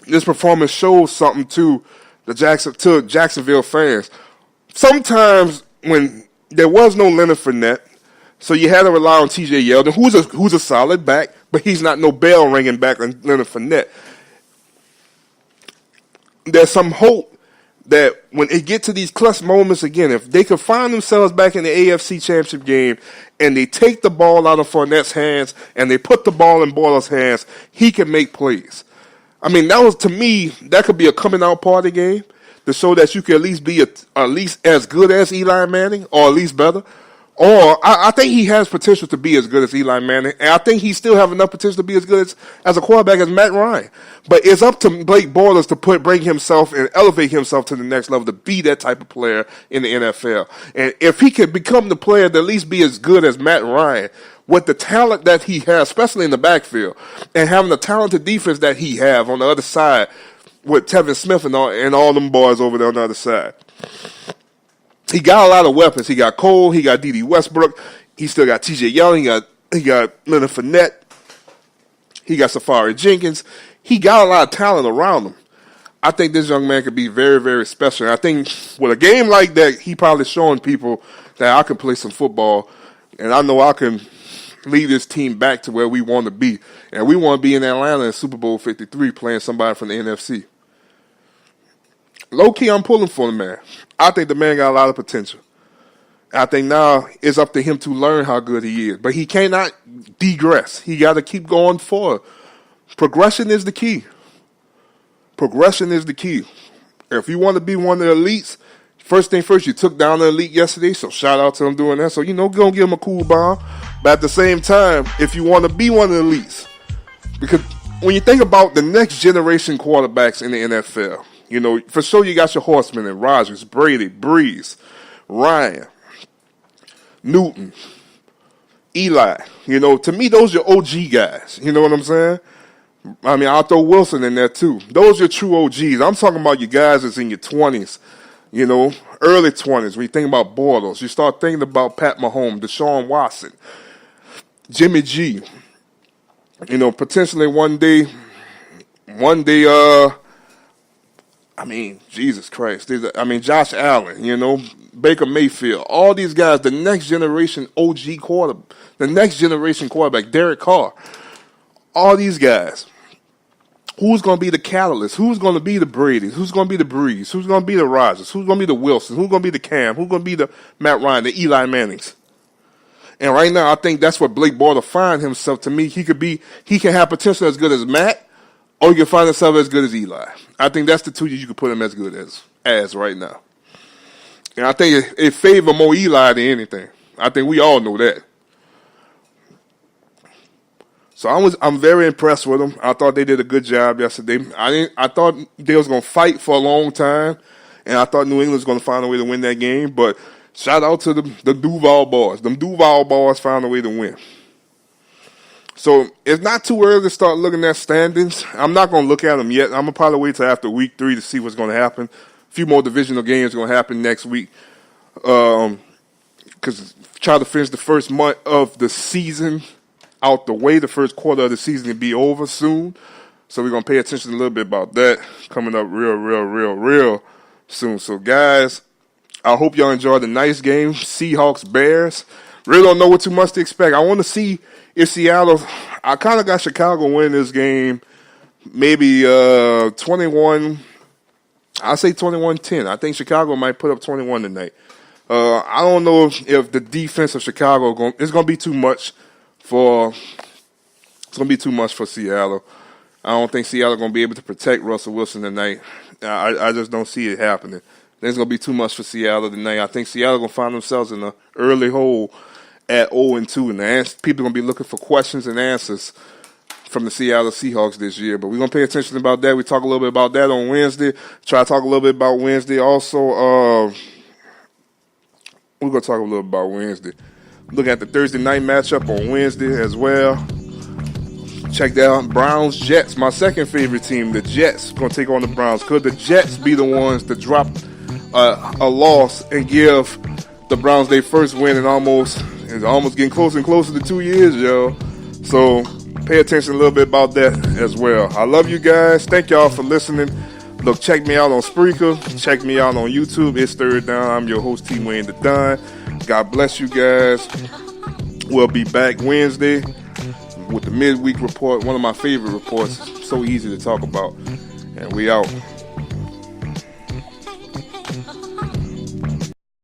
this performance shows something to Jacksonville fans. Sometimes when there was no Leonard Fournette, so you had to rely on T.J. Yeldon, who's a solid back, but he's not no bell ringing back on Leonard Fournette. There's some hope that when it get to these clutch moments again, if they could find themselves back in the AFC Championship game and they take the ball out of Fournette's hands and they put the ball in Boyler's hands, he can make plays. I mean, that was, to me, that could be a coming out party game to show that you can at least be at least as good as Eli Manning or at least better. Or I think he has potential to be as good as Eli Manning, and I think he still have enough potential to be as good as a quarterback as Matt Ryan. But it's up to Blake Bortles to bring himself and elevate himself to the next level to be that type of player in the NFL. And if he could become the player to at least be as good as Matt Ryan, with the talent that he has, especially in the backfield, and having the talented defense that he have on the other side with Tevin Smith and all them boys over there on the other side. He got a lot of weapons. He got Cole. He got D.D. Westbrook. He still got T.J. Yeldon. He got Leonard Fournette. He got Safari Jenkins. He got a lot of talent around him. I think this young man could be very, very special. And I think with a game like that, he probably showing people that I can play some football, and I know I can lead this team back to where we want to be. And we want to be in Atlanta in Super Bowl 53 playing somebody from the NFC. Low-key, I'm pulling for the man. I think the man got a lot of potential. I think now it's up to him to learn how good he is. But he cannot digress. He got to keep going forward. Progression is the key. Progression is the key. If you want to be one of the elites, first thing first, you took down the elite yesterday, so shout out to him doing that. So, go give him a cool bomb. But at the same time, if you want to be one of the elites, because when you think about the next generation quarterbacks in the NFL, for sure you got your horsemen in Rodgers, Brady, Breeze, Ryan, Newton, Eli. To me, those are your OG guys. You know what I'm saying? I mean, I'll throw Wilson in there too. Those are your true OGs. I'm talking about you guys that's in your 20s, early 20s. When you think about Bortles, you start thinking about Pat Mahomes, Deshaun Watson, Jimmy G. Potentially one day, Jesus Christ. Josh Allen, Baker Mayfield, all these guys, the next generation OG quarterback, the next generation quarterback, Derek Carr, all these guys. Who's going to be the catalyst? Who's going to be the Brady's? Who's going to be the Breeze? Who's going to be the Rodgers? Who's going to be the Wilson? Who's going to be the Cam? Who's going to be the Matt Ryan, the Eli Mannings? And right now, I think that's what Blake Bortles find himself. To me, he can have potential as good as Matt, or he can find himself as good as Eli. I think that's the two you can put him as good as right now. And I think it favor more Eli than anything. I think we all know that. So I'm very impressed with them. I thought they did a good job yesterday. I thought they was going to fight for a long time, and I thought New England was going to find a way to win that game. But shout out to the Duval boys. Them Duval boys found a way to win. So it's not too early to start looking at standings. I'm not going to look at them yet. I'm going to probably wait till after week 3 to see what's going to happen. A few more divisional games are going to happen next week. Because try to finish the first month of the season out the way. The first quarter of the season will be over soon. So we're going to pay attention a little bit about that coming up real soon. So, guys, I hope y'all enjoyed the nice game. Seahawks, Bears. Really don't know what too much to expect. I want to see if Seattle – I kind of got Chicago winning this game maybe 21 – I say 21-10. I think Chicago might put up 21 tonight. I don't know if the defense of Chicago it's going to be too much for Seattle. I don't think Seattle going to be able to protect Russell Wilson tonight. I just don't see it happening. There's going to be too much for Seattle tonight. I think Seattle going to find themselves in an early hole at 0-2, and people are going to be looking for questions and answers from the Seattle Seahawks this year. But we're going to pay attention about that. We talk a little bit about that on Wednesday. Try to talk a little bit about Wednesday. Also, we're going to talk a little about Wednesday. Look at the Thursday night matchup on Wednesday as well. Check that out. Browns-Jets, my second favorite team. The Jets going to take on the Browns. Could the Jets be the ones to drop a loss and give the Browns their first win in almost getting closer and closer to 2 years, yo? So pay attention a little bit about that as well. I love you guys. Thank y'all for listening. Look, check me out on Spreaker. Check me out on YouTube. It's Third Down. I'm your host, T. Wayne the Don. God bless you guys. We'll be back Wednesday with the midweek report. One of my favorite reports. So easy to talk about. And we out.